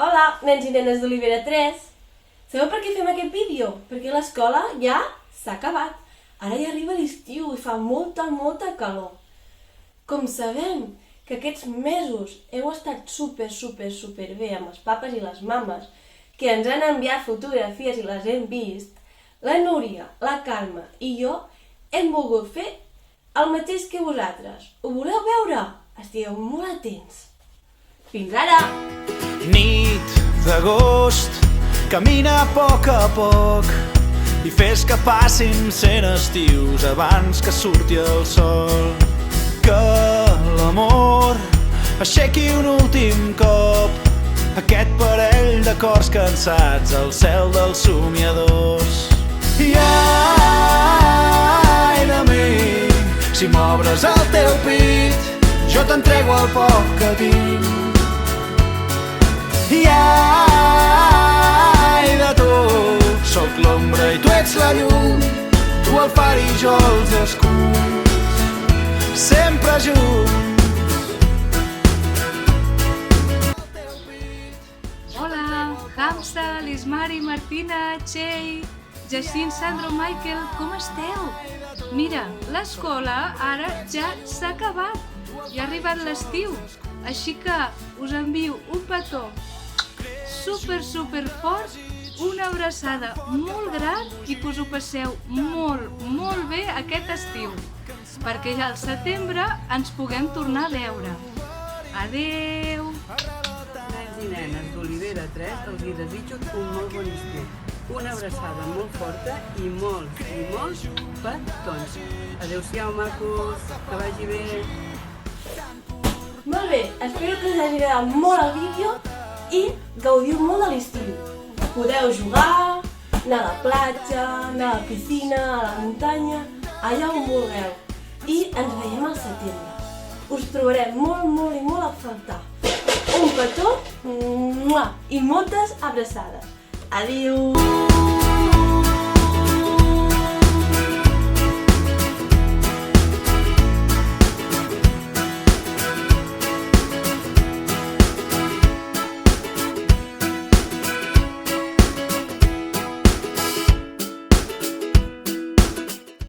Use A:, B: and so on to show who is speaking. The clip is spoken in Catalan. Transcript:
A: Hola, nens i nenes d'Olivera 3! Sabeu per què fem aquest vídeo? Perquè l'escola ja s'ha acabat. Ara ja arriba l'estiu i fa molta calor. Com sabem que aquests mesos heu estat super bé amb els papes i les mames, que ens han enviat fotografies i les hem vist, la Núria, la Carme i jo hem volgut fer el mateix que vosaltres. Ho voleu veure? Estigueu molt atents. Fins ara!
B: Nit d'agost, camina a poc i fes que passin 100 estius abans que surti el sol. Que l'amor aixequi un últim cop aquest parell de cors cansats al cel dels somiadors. I ai de mi, si m'obres el teu pit, jo t'entrego el poc que tinc. I ai de tu, sóc l'ombra i tu ets la llum, tu el far i jo els escuts, sempre junts.
C: Hola, Hamza, Lismari, Martina, Txell, Jacint, Sandro, Michael, com esteu? Mira, l'escola ara ja s'ha acabat, ja ha arribat l'estiu, així que us envio un petó super fort, una abraçada molt gran i que us ho passeu molt bé aquest estiu, perquè ja al setembre ens puguem tornar a veure. Adeu!
D: Nens i nenes d'Olivera 3 els hi desitjo un molt bon estiu. Una abraçada molt forta i molts petons. Adéu-siau, macos, que vagi bé.
A: Molt bé, espero que us hagi agradat molt el vídeo i gaudiu molt de l'estiu. Podeu jugar, anar a la platja, anar a la piscina, a la muntanya, allà on vulgueu. I ens veiem al setembre. Us trobarem molt a faltar. Un petó i moltes abraçades. Adéu!